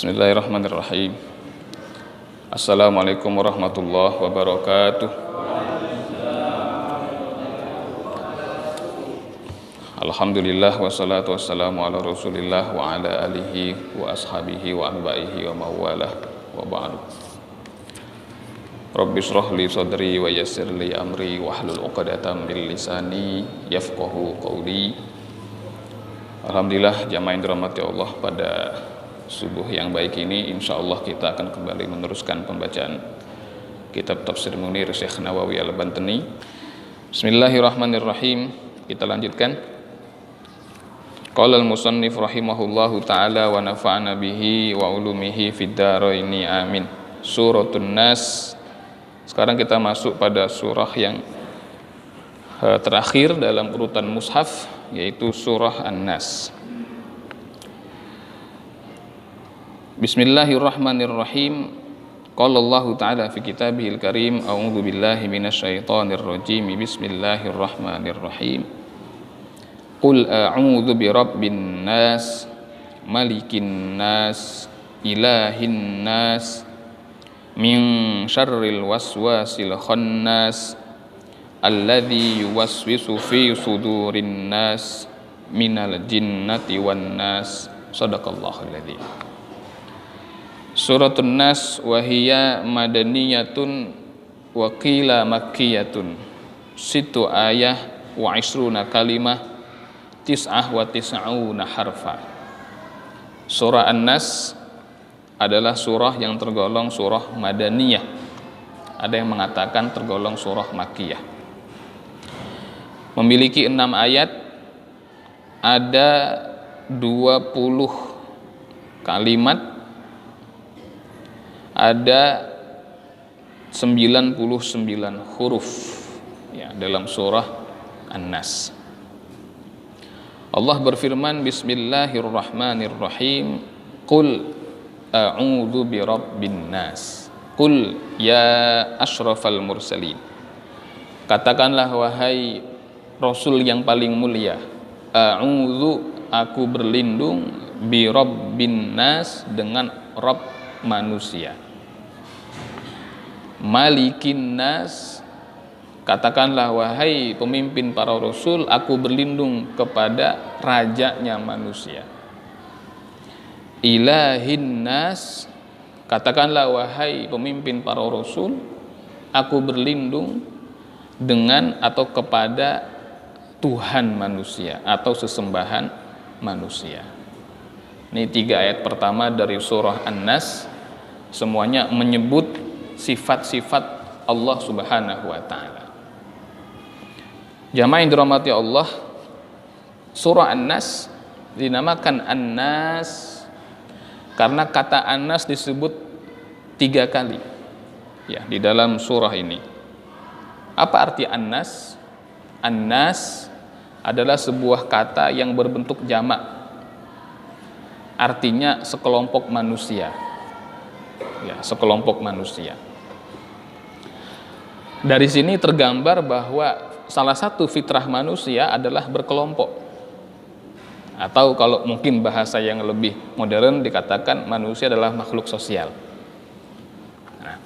Bismillahirrahmanirrahim. Assalamualaikum warahmatullahi wabarakatuh. Alhamdulillah wassalatu wassalamu ala rasulillah wa ala alihi wa ashabihi wa anba'ihi wa mawalah wa ba'du. Rabbi shrah li sadri wa yassir li amri wahlul 'uqdatam min lisani yafqahu qawli. Alhamdulillah jamaah yang dirahmati Allah, pada subuh yang baik ini insyaallah kita akan kembali meneruskan pembacaan kitab Tafsir Munir Syekh Nawawi Al-Bantani. Bismillahirrahmanirrahim. Kita lanjutkan. Qala al-musannif rahimahullahu taala wa nafa'ana bihi wa ulumihi fid dharaini amin. Suratun Nas. Sekarang kita masuk pada surah yang terakhir dalam urutan mushaf, yaitu surah An-Nas. Bismillahirrahmanirrahim. Qala Allah Ta'ala fi kitabihil karim, a'udzu billahi minasyaitonir rajim. Bismillahirrahmanirrahim. Qul a'udzu birabbin nas, malikin nas, ilahin nas, min syarril waswasil khannas, alladzi yuwaswisu fi sudurin nas, minal jinnati wan nas. Shadaqallahul adzim. Suratun Nas wahiyya madaniyatun wa qila makkiyatun. Situ ayah wa isruna kalimah, tis'ah wa tis'una harfa. Surah An-Nas adalah surah yang tergolong surah madaniyah. Ada yang mengatakan tergolong surah makkiyah. Memiliki 6 ayat, ada 20 kalimat, ada 99 huruf ya, dalam surah An-Nas. Allah berfirman, Bismillahirrahmanirrahim. Qul a'udzu birabbin nas. Qul ya asyrafal mursalin. Katakanlah wahai Rasul yang paling mulia, a'udzu, aku berlindung, birabbin nas, dengan Rabb manusia. Malikin nas, katakanlah wahai pemimpin para rasul, aku berlindung kepada rajanya manusia. Ilahin nas, katakanlah wahai pemimpin para rasul, aku berlindung dengan atau kepada Tuhan manusia atau sesembahan manusia. Ini 3 ayat pertama dari surah An-Nas, semuanya menyebut sifat-sifat Allah Subhanahu wa taala. Jamaah yang dirahmati Allah, surah An-Nas dinamakan An-Nas karena kata An-Nas disebut 3 kali ya di dalam surah ini. Apa arti An-Nas? An-Nas adalah sebuah kata yang berbentuk jamak. Artinya sekelompok manusia. Ya, sekelompok manusia. Dari sini tergambar bahwa salah satu fitrah manusia adalah berkelompok. Atau kalau mungkin bahasa yang lebih modern dikatakan manusia adalah makhluk sosial. Nah,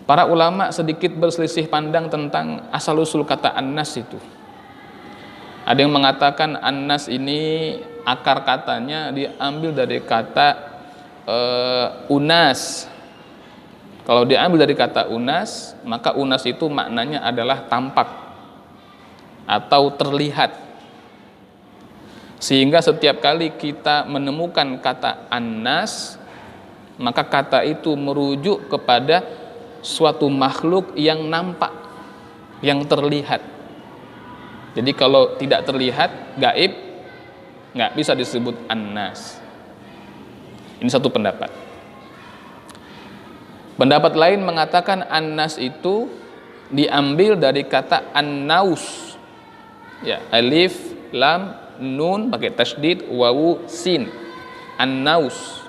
para ulama sedikit berselisih pandang tentang asal-usul kata An-Nas itu. Ada yang mengatakan An-Nas ini akar katanya diambil dari kata unas. Kalau diambil dari kata unas, maka unas itu maknanya adalah tampak atau terlihat. Sehingga setiap kali kita menemukan kata An-Nas, maka kata itu merujuk kepada suatu makhluk yang nampak, yang terlihat. Jadi kalau tidak terlihat, gaib, nggak bisa disebut An-Nas. Ini satu pendapat. Pendapat lain mengatakan An-Nas itu diambil dari kata An-Naus. Ya, alif, lam, nun pakai tasydid, wawu, sin. An-Naus.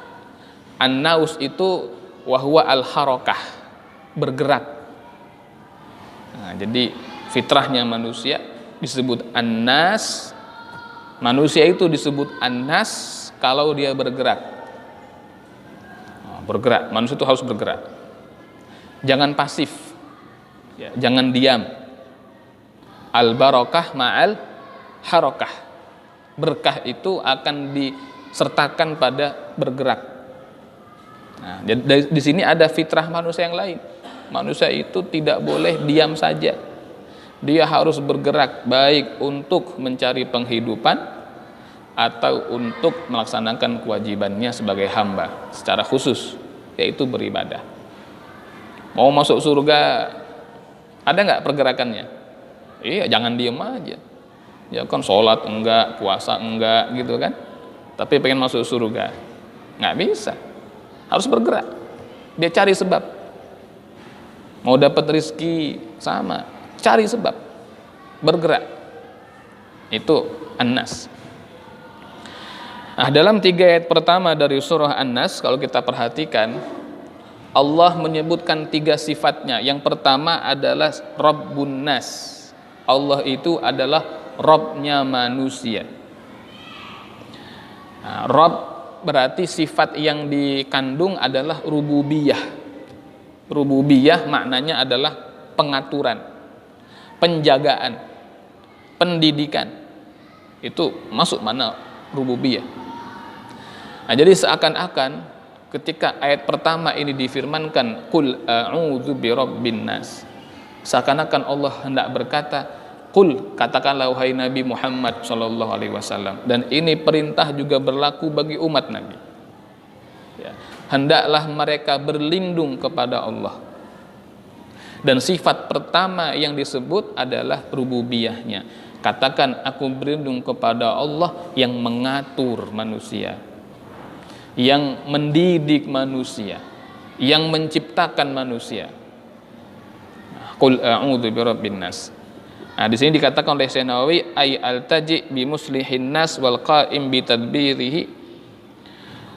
An-Naus itu wahwa al-harakah, bergerak. Nah, jadi fitrahnya manusia disebut An-Nas. Manusia itu disebut An-Nas kalau dia bergerak. bergerak. Manusia itu harus bergerak. Jangan pasif, ya, jangan diam. Al barakah ma'al harakah. Berkah itu akan disertakan pada bergerak. Nah, di sini ada fitrah manusia yang lain. Manusia itu tidak boleh diam saja. Dia harus bergerak, baik untuk mencari penghidupan atau untuk melaksanakan kewajibannya sebagai hamba secara khusus, yaitu beribadah. Mau masuk surga, ada nggak pergerakannya? Iya, jangan diem aja. Ya kan, sholat enggak, puasa enggak gitu kan, tapi pengen masuk surga, nggak bisa. Harus bergerak. Dia cari sebab. Mau dapat rezeki sama, cari sebab, bergerak. Itu An-Nas. Nah, dalam 3 ayat pertama dari surah An-Nas, kalau kita perhatikan, Allah menyebutkan 3 sifatnya. Yang pertama adalah Rabbun Nas. Allah itu adalah Rabbnya manusia. Nah, Rabb berarti sifat yang dikandung adalah rububiyah. Rububiyah maknanya adalah pengaturan, penjagaan, pendidikan. Itu masuk mana rububiyah. Nah, jadi seakan-akan ketika ayat pertama ini difirmankan, Qul a'udzu birabbin nas, seakan-akan Allah hendak berkata, Qul, katakanlah wahai Nabi Muhammad sallallahu alaihi wasallam. Dan ini perintah juga berlaku bagi umat Nabi. Ya, hendaklah mereka berlindung kepada Allah. Dan sifat pertama yang disebut adalah rububiyahnya. Katakan, aku berlindung kepada Allah yang mengatur manusia, yang mendidik manusia, yang menciptakan manusia. Qul a'udzu birabbin nas. Nah, di sini dikatakan oleh Syekh Nawawi, ay al-taji bi muslihin nas wal qa'im bi tadbirihi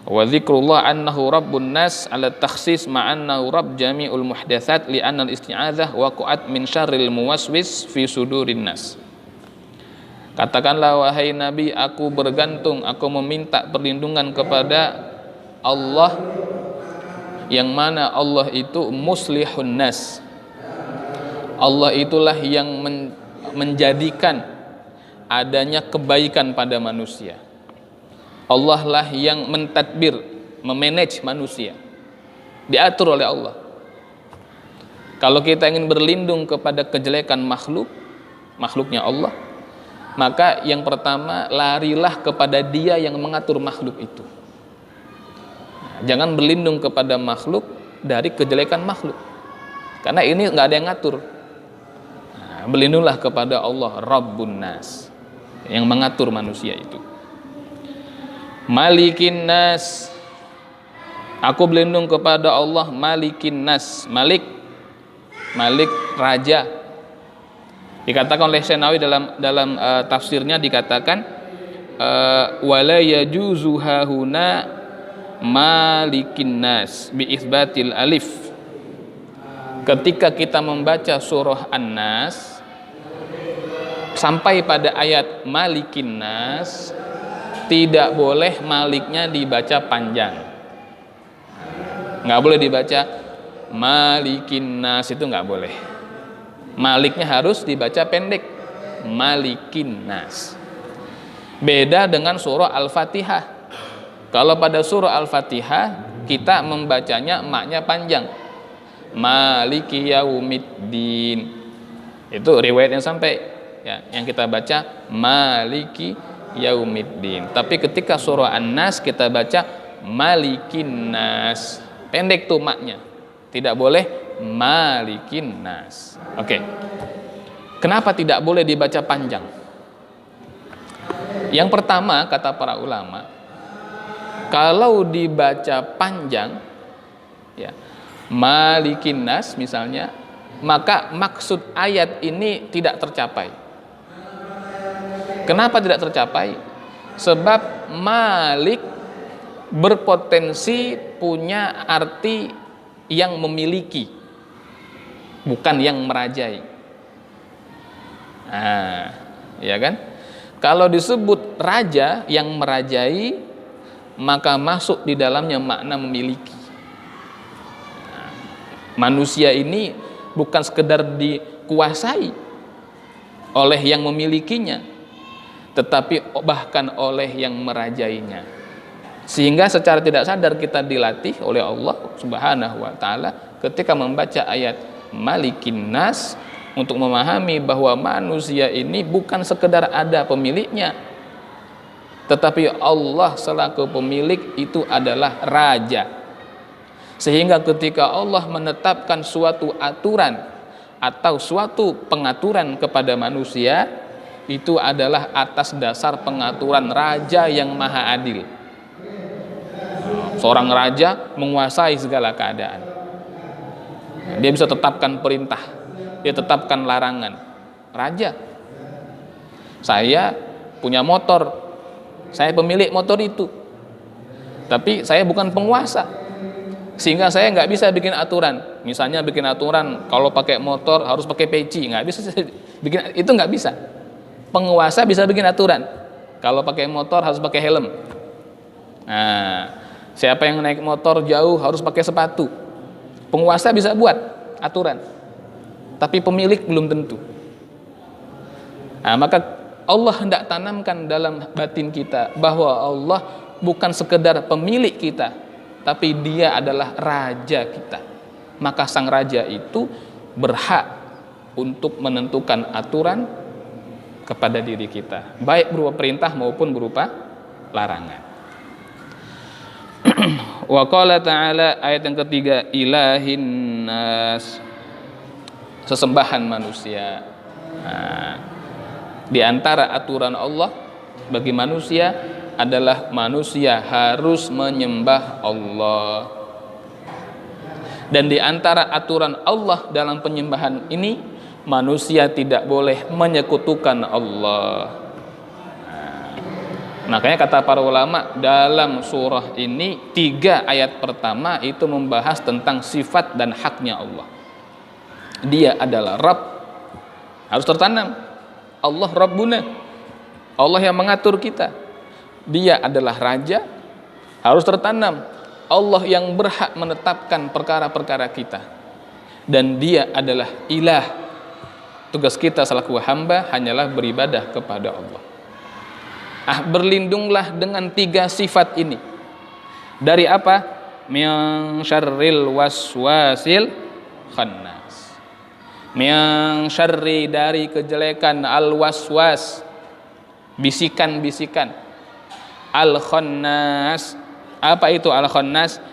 wa dzikrullah annahu rabbun nas ala takhsis ma'annahu rabb jami'ul muhdatsat li anna al-isti'adzah waqa'at min syarril muwaswis fi sudurin nas. Katakanlah wahai Nabi, aku bergantung, aku meminta perlindungan kepada Allah, yang mana Allah itu muslihun nas. Allah itulah yang menjadikan adanya kebaikan pada manusia. Allah lah yang mentadbir, memanage manusia, diatur oleh Allah. Kalau kita ingin berlindung kepada kejelekan makhluknya Allah, maka yang pertama, larilah kepada Dia yang mengatur makhluk itu. Jangan berlindung kepada makhluk dari kejelekan makhluk, karena ini nggak ada yang ngatur. Berlindunglah kepada Allah Rabbun Nas, yang mengatur manusia itu. Malikin Nas, aku berlindung kepada Allah Malikin Nas. Malik raja. Dikatakan oleh Syekh Nawawi dalam tafsirnya, dikatakan wala yajuzu hahuna Malikin Nas bi isbatil alif. Ketika kita membaca surah An-Nas sampai pada ayat Malikin Nas, tidak boleh maliknya dibaca panjang. Nggak boleh dibaca Malikin Nas, itu nggak boleh. Maliknya harus dibaca pendek, Malikin Nas. Beda dengan surah Al-Fatihah. Kalau pada surah Al-Fatihah kita membacanya maknya panjang, Maliki yaumiddin. Itu riwayat yang sampai, ya, yang kita baca Maliki yaumiddin. Tapi ketika surah An-Nas kita baca Malikin Nas, pendek tuh maknya, tidak boleh Malikin Nas. Oke. Kenapa tidak boleh dibaca panjang? Yang pertama, kata para ulama, kalau dibaca panjang, ya, Malikin Nas misalnya, maka maksud ayat ini tidak tercapai. Kenapa tidak tercapai? Sebab Malik berpotensi punya arti yang memiliki, bukan yang merajai. Nah, ya kan? Kalau disebut raja yang merajai, maka masuk di dalamnya makna memiliki. Manusia ini bukan sekedar dikuasai oleh yang memilikinya, tetapi bahkan oleh yang merajainya. Sehingga secara tidak sadar kita dilatih oleh Allah Subhanahu wa taala ketika membaca ayat Malikin Nas untuk memahami bahwa manusia ini bukan sekedar ada pemiliknya, tetapi Allah selaku pemilik itu adalah raja. Sehingga ketika Allah menetapkan suatu aturan atau suatu pengaturan kepada manusia, itu adalah atas dasar pengaturan raja yang maha adil. Seorang raja menguasai segala keadaan. Dia bisa tetapkan perintah, dia tetapkan larangan. Raja. Saya punya motor, saya pemilik motor itu, tapi saya bukan penguasa, sehingga saya nggak bisa bikin aturan. Misalnya bikin aturan kalau pakai motor harus pakai peci, nggak bisa bikin itu, nggak bisa. Penguasa bisa bikin aturan kalau pakai motor harus pakai helm. Nah, siapa yang naik motor jauh harus pakai sepatu. Penguasa bisa buat aturan, tapi pemilik belum tentu. Nah, maka Allah hendak tanamkan dalam batin kita bahwa Allah bukan sekedar pemilik kita, tapi dia adalah raja kita. Maka sang raja itu berhak untuk menentukan aturan kepada diri kita, baik berupa perintah maupun berupa larangan. Wa qala ta'ala, ayat yang ketiga, ilahin nas, sesembahan manusia. Nah, di antara aturan Allah bagi manusia adalah manusia harus menyembah Allah. Dan di antara aturan Allah dalam penyembahan ini, manusia tidak boleh menyekutukan Allah. Makanya kata para ulama dalam surah ini 3 ayat pertama itu membahas tentang sifat dan haknya Allah. Dia adalah Rabb, harus tertanam. Allah Rabbuna, Allah yang mengatur kita. Dia adalah Raja, harus tertanam. Allah yang berhak menetapkan perkara-perkara kita. Dan dia adalah Ilah. Tugas kita selaku hamba hanyalah beribadah kepada Allah. Berlindunglah dengan 3 sifat ini. Dari apa? Min syarril waswasil khannas. Min syarri, dari kejelekan, al-waswas, bisikan-bisikan. Al-khannas, apa itu al-khannas?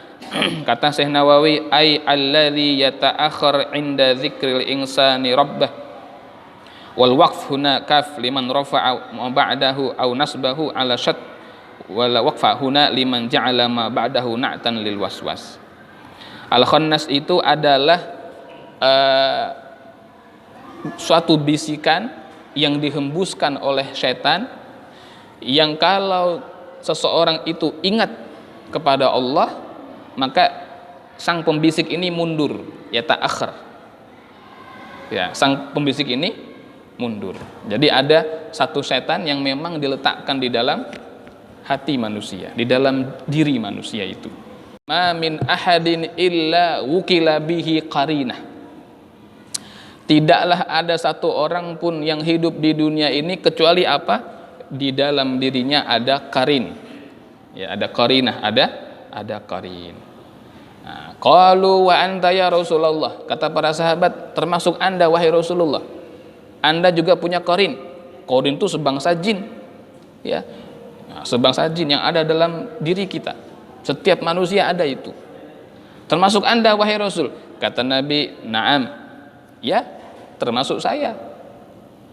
Kata Syekh Nawawi, ay alladzi yata'akhkhar 'inda dzikril insani rabbah. Wal waqf huna kaf liman rafa'a ma ba'dahu aw nasbahu ala syad, wal waqfa huna liman ja'ala ma ba'dahu na'tan lil waswas. Al-khannas itu adalah suatu bisikan yang dihembuskan oleh setan, yang kalau seseorang itu ingat kepada Allah, maka sang pembisik ini mundur, ya ta'akhir. Ya, sang pembisik ini mundur. Jadi ada satu setan yang memang diletakkan di dalam hati manusia, di dalam diri manusia itu. Ma min ahadin illa wukila bihi qarinah. Tidaklah ada satu orang pun yang hidup di dunia ini kecuali apa? Di dalam dirinya ada qarin. Ya, ada qarinah, ada qarin. Nah, qalu wa anta ya Rasulullah, kata para sahabat, termasuk Anda wahai Rasulullah, Anda juga punya qarin. Qarin itu sebangsa jin, ya, nah, sebangsa jin yang ada dalam diri kita. Setiap manusia ada itu. Termasuk Anda wahai Rasul. Kata Nabi, na'am, ya, termasuk saya.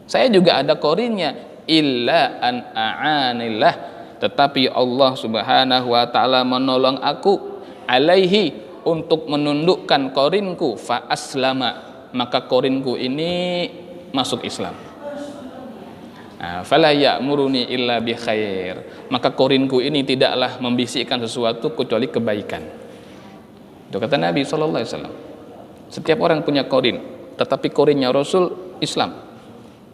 Saya juga ada qarinnya. Illa an a'anillah, tetapi Allah Subhanahu wa ta'ala menolong aku alaihi, untuk menundukkan qarinku, fa aslama, maka qarinku ini masuk Islam. Fala ya'muruni illa bi khair, maka qarinku ini tidaklah membisikkan sesuatu kecuali kebaikan. Itu kata Nabi sallallahu alaihi wasallam. Setiap orang punya qarin, tetapi qarinnya Rasul Islam.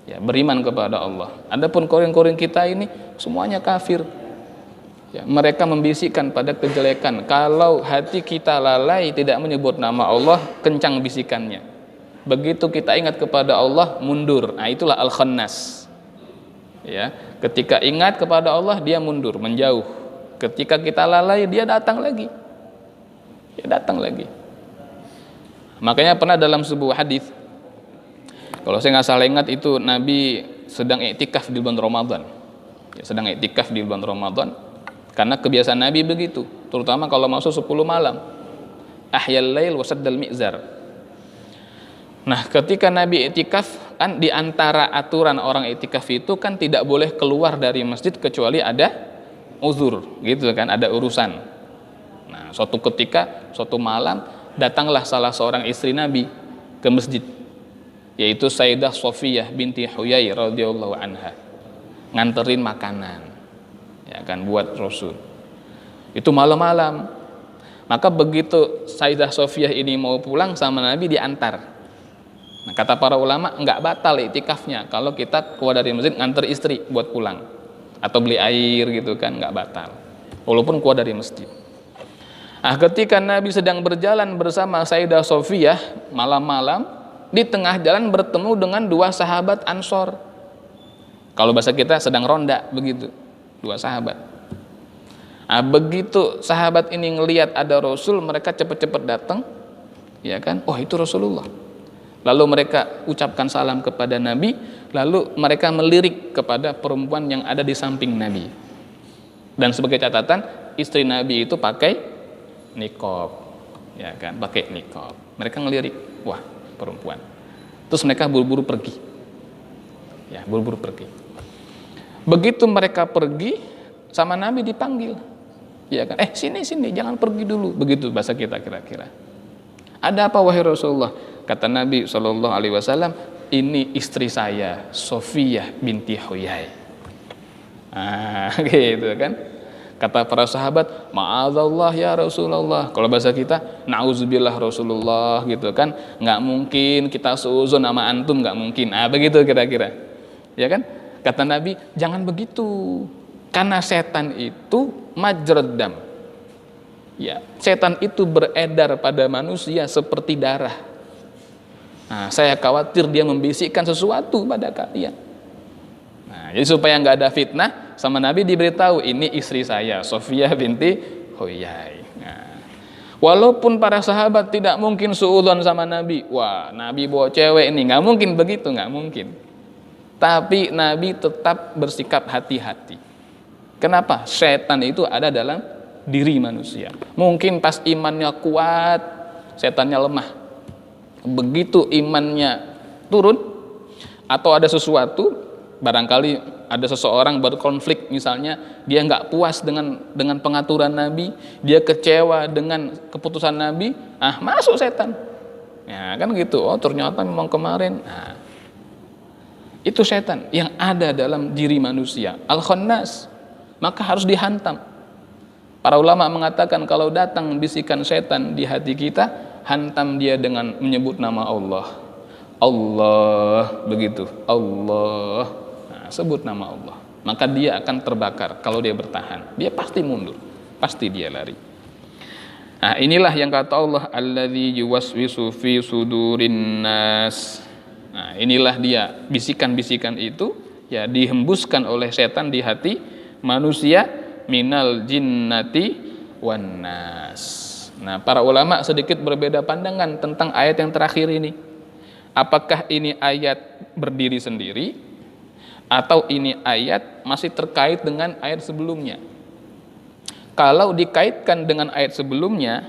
Ya, beriman kepada Allah. Adapun qarin-qarin kita ini semuanya kafir. Ya, mereka membisikkan pada kejelekan. Kalau hati kita lalai tidak menyebut nama Allah, kencang bisikannya. Begitu kita ingat kepada Allah, mundur. Nah, itulah al-khannas. Ya, ketika ingat kepada Allah, dia mundur, menjauh. Ketika kita lalai, dia datang lagi. Dia datang lagi. Makanya pernah dalam sebuah hadis, kalau saya nggak salah ingat, itu Nabi sedang iktikaf di bulan Ramadan. Ya, sedang iktikaf di bulan Ramadan. Karena kebiasaan Nabi begitu, terutama kalau masuk 10 malam. Ahyal lail wa saddal mi'zar. Nah, ketika Nabi iktikaf, kan di antara aturan orang iktikaf itu kan tidak boleh keluar dari masjid kecuali ada uzur, gitu kan, ada urusan. Nah, suatu ketika, suatu malam, datanglah salah seorang istri Nabi ke masjid, yaitu Sayyidah Sofiyah binti Huyai radhiyallahu anha, nganterin makanan, ya kan, buat Rasul. Itu malam-malam. Maka begitu Sayyidah Sofiyah ini mau pulang sama Nabi, diantar. Nah, kata para ulama, enggak batal iktikafnya kalau kita keluar dari masjid nganter istri buat pulang atau beli air gitu kan, enggak batal walaupun keluar dari masjid. Nah, ketika Nabi sedang berjalan bersama Sayyidah Sofiyah malam-malam, di tengah jalan bertemu dengan dua sahabat Ansor. Kalau bahasa kita sedang ronda begitu, dua sahabat. Nah, begitu sahabat ini ngelihat ada Rasul, mereka cepat-cepat datang, ya kan? Oh, itu Rasulullah. Lalu mereka ucapkan salam kepada Nabi, lalu mereka melirik kepada perempuan yang ada di samping Nabi. Dan sebagai catatan, istri Nabi itu pakai niqab, ya kan? Pakai niqab. Mereka ngelirik, wah, perempuan. Terus mereka buru-buru pergi. Ya, buru-buru pergi. Begitu mereka pergi, sama Nabi dipanggil. Ya kan? Sini, jangan pergi dulu. Begitu bahasa kita kira-kira. Ada apa wahai Rasulullah? Kata Nabi SAW, ini istri saya, Sofiyah binti Huyai. Gitu kan? Kata para sahabat, ma'adzallah ya Rasulullah. Kalau bahasa kita, na'udzubillah Rasulullah, gitu kan? Nggak mungkin kita seuzon sama antum, nggak mungkin. Begitu kira-kira. Ya kan? Kata Nabi, jangan begitu. Karena setan itu majraddam. Ya, setan itu beredar pada manusia seperti darah. Nah, saya khawatir dia membisikkan sesuatu pada kalian. Nah, jadi supaya nggak ada fitnah, sama Nabi diberitahu, ini istri saya, Sofiyah binti Huyai. Nah, walaupun para sahabat tidak mungkin suudzon sama Nabi, wah, Nabi bawa cewek ini, nggak mungkin begitu, nggak mungkin. Tapi Nabi tetap bersikap hati-hati. Kenapa? Setan itu ada dalam diri manusia. Mungkin pas imannya kuat, setannya lemah. Begitu imannya turun atau ada sesuatu, barangkali ada seseorang berkonflik, misalnya dia nggak puas dengan pengaturan Nabi, dia kecewa dengan keputusan Nabi, masuk setan. Ya kan gitu. Oh, ternyata memang kemarin. Nah, itu setan yang ada dalam diri manusia, al-khannas, maka harus dihantam. Para ulama mengatakan kalau datang bisikan setan di hati kita, hantam dia dengan menyebut nama Allah. Allah, begitu. Allah. Nah, sebut nama Allah. Maka dia akan terbakar kalau dia bertahan. Dia pasti mundur. Pasti dia lari. Nah, inilah yang kata Allah, alladzi yuwaswisu fi sudurin nas. Nah, inilah dia, bisikan-bisikan itu ya dihembuskan oleh setan di hati manusia, minal jinnati wan nas. Nah, para ulama sedikit berbeda pandangan tentang ayat yang terakhir ini. Apakah ini ayat berdiri sendiri atau ini ayat masih terkait dengan ayat sebelumnya? Kalau dikaitkan dengan ayat sebelumnya,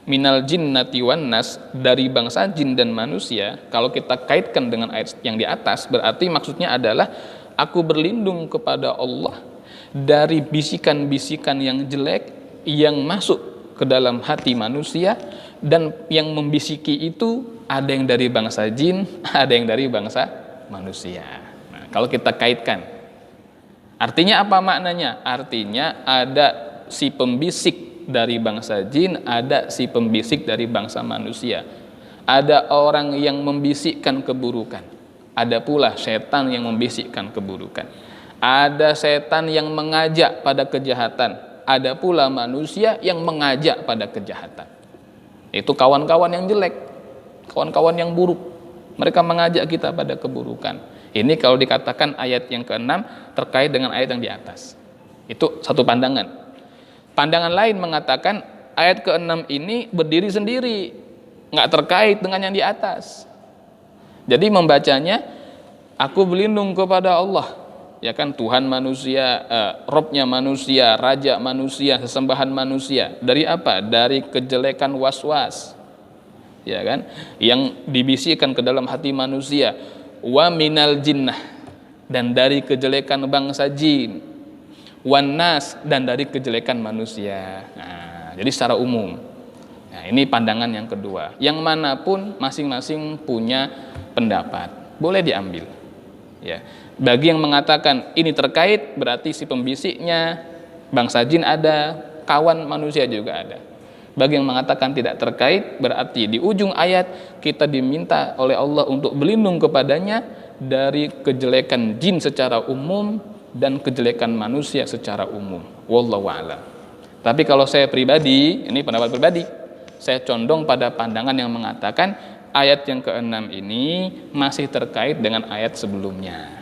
minal jinnati wan nas, dari bangsa jin dan manusia, kalau kita kaitkan dengan ayat yang di atas, berarti maksudnya adalah aku berlindung kepada Allah dari bisikan-bisikan yang jelek yang masuk ke dalam hati manusia, dan yang membisiki itu ada yang dari bangsa jin, ada yang dari bangsa manusia. Nah, kalau kita kaitkan, artinya apa maknanya? Artinya ada si pembisik dari bangsa jin, ada si pembisik dari bangsa manusia. Ada orang yang membisikkan keburukan, ada pula setan yang membisikkan keburukan. Ada setan yang mengajak pada kejahatan, ada pula manusia yang mengajak pada kejahatan. Itu kawan-kawan yang jelek, kawan-kawan yang buruk. Mereka mengajak kita pada keburukan. Ini kalau dikatakan ayat yang ke-6 terkait dengan ayat yang di atas. Itu satu pandangan. Pandangan lain mengatakan ayat ke-6 ini berdiri sendiri, nggak terkait dengan yang di atas. Jadi membacanya, aku berlindung kepada Allah, ya kan, Tuhan manusia, Robnya manusia, Raja manusia, sesembahan manusia. Dari apa? Dari kejelekan was-was, ya kan, yang dibisikkan ke dalam hati manusia. Wa minal jinnah, dan dari kejelekan bangsa jin. Wan nas, dan dari kejelekan manusia. Nah, jadi secara umum. Nah, ini pandangan yang kedua. Yang manapun masing-masing punya pendapat, boleh diambil. Ya, bagi yang mengatakan ini terkait, berarti si pembisiknya bangsa jin ada, kawan manusia juga ada. Bagi yang mengatakan tidak terkait, berarti di ujung ayat kita diminta oleh Allah untuk berlindung kepadanya dari kejelekan jin secara umum dan kejelekan manusia secara umum. Wallahu a'lam. Tapi kalau saya pribadi, ini pendapat pribadi, saya condong pada pandangan yang mengatakan ayat yang ke-6 ini masih terkait dengan ayat sebelumnya.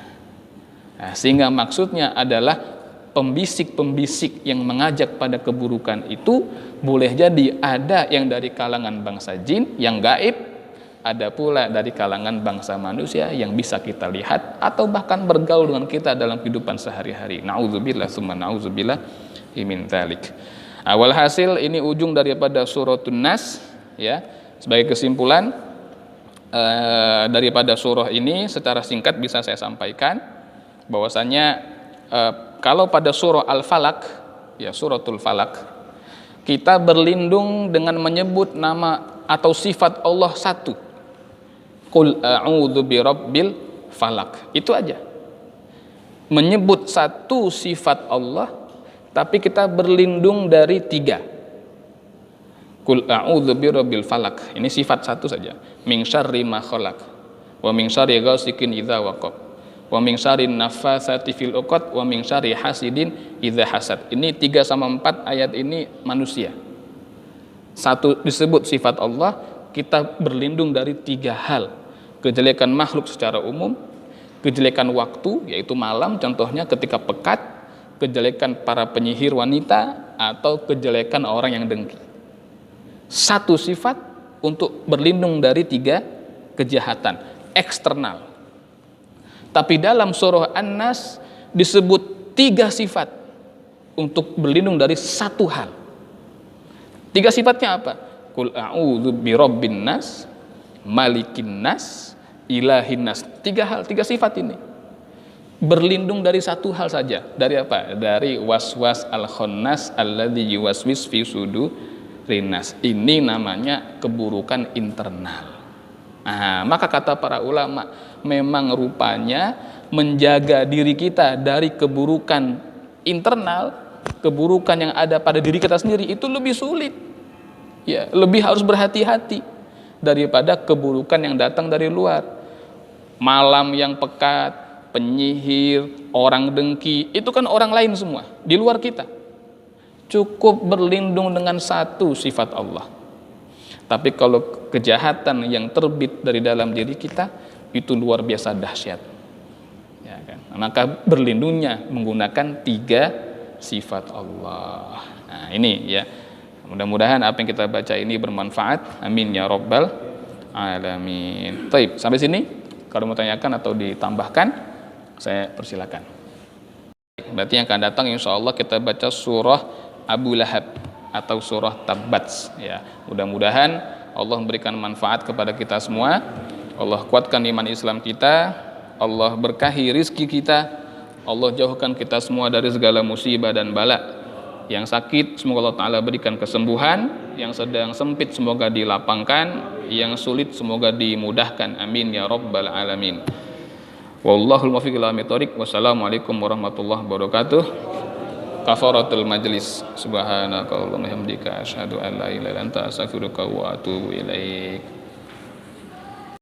Nah, sehingga maksudnya adalah pembisik-pembisik yang mengajak pada keburukan itu boleh jadi ada yang dari kalangan bangsa jin yang gaib, ada pula dari kalangan bangsa manusia yang bisa kita lihat atau bahkan bergaul dengan kita dalam kehidupan sehari-hari. Nauzubillah summa nauzubillah min dzalik. Awal hasil ini ujung daripada suratun Nas, ya. Sebagai kesimpulan daripada surah ini secara singkat bisa saya sampaikan bahwasanya kalau pada surah Al-Falaq, ya suratul Falaq, kita berlindung dengan menyebut nama atau sifat Allah satu. Qul a'udzu birabbil falaq. Itu aja. Menyebut satu sifat Allah, tapi kita berlindung dari tiga. Qul a'udzu birabbil falaq. Ini sifat satu saja. Min syarri ma khalaq. Wa min syarri ghasiqin idza waqab. Wa min syarri naffatsati fil 'uqad wa min syarri hasidin idza hasad. Ini 3 sama 4 ayat ini manusia. Satu disebut sifat Allah, kita berlindung dari 3 hal. Kejelekan makhluk secara umum, kejelekan waktu yaitu malam, contohnya ketika pekat, kejelekan para penyihir wanita, atau kejelekan orang yang dengki. Satu sifat untuk berlindung dari 3 kejahatan eksternal. Tapi dalam surah An-Nas disebut 3 sifat untuk berlindung dari satu hal. 3 sifatnya apa? Qul a'udzu birabbin nas, malikin nas, ilahin nas. 3 hal, 3 sifat ini. Berlindung dari satu hal saja. Dari apa? Dari waswas al-khannas alladzi yuwaswis fi sudurin nas. Ini namanya keburukan internal. Nah, maka kata para ulama, memang rupanya menjaga diri kita dari keburukan internal, keburukan yang ada pada diri kita sendiri itu lebih sulit. Ya, lebih harus berhati-hati daripada keburukan yang datang dari luar. Malam yang pekat, penyihir, orang dengki, itu kan orang lain semua, di luar kita. Cukup berlindung dengan satu sifat Allah. Tapi kalau kejahatan yang terbit dari dalam diri kita, itu luar biasa dahsyat. Ya kan? Maka berlindungnya menggunakan 3 sifat Allah. Nah, ini ya. Mudah-mudahan apa yang kita baca ini bermanfaat. Amin ya rabbal alamin. Baik, sampai sini. Kalau mau tanyakan atau ditambahkan, saya persilakan. Berarti yang akan datang insya Allah kita baca surah Abu Lahab atau surah Tabbat. Ya, mudah-mudahan Allah memberikan manfaat kepada kita semua. Allah kuatkan iman Islam kita. Allah berkahi rizki kita. Allah jauhkan kita semua dari segala musibah dan bala. Yang sakit semoga Allah Ta'ala berikan kesembuhan, yang sedang sempit semoga dilapangkan, yang sulit semoga dimudahkan. Amin ya rabbal alamin. Wallahul muwaffiq ila aqwamit thoriq. Wassalamualaikum warahmatullahi wabarakatuh. Kafaratul majlis. Subhanakallahumma hamdika asyhadu an la ilaha illa anta astaghfiruka wa atubu ilaik.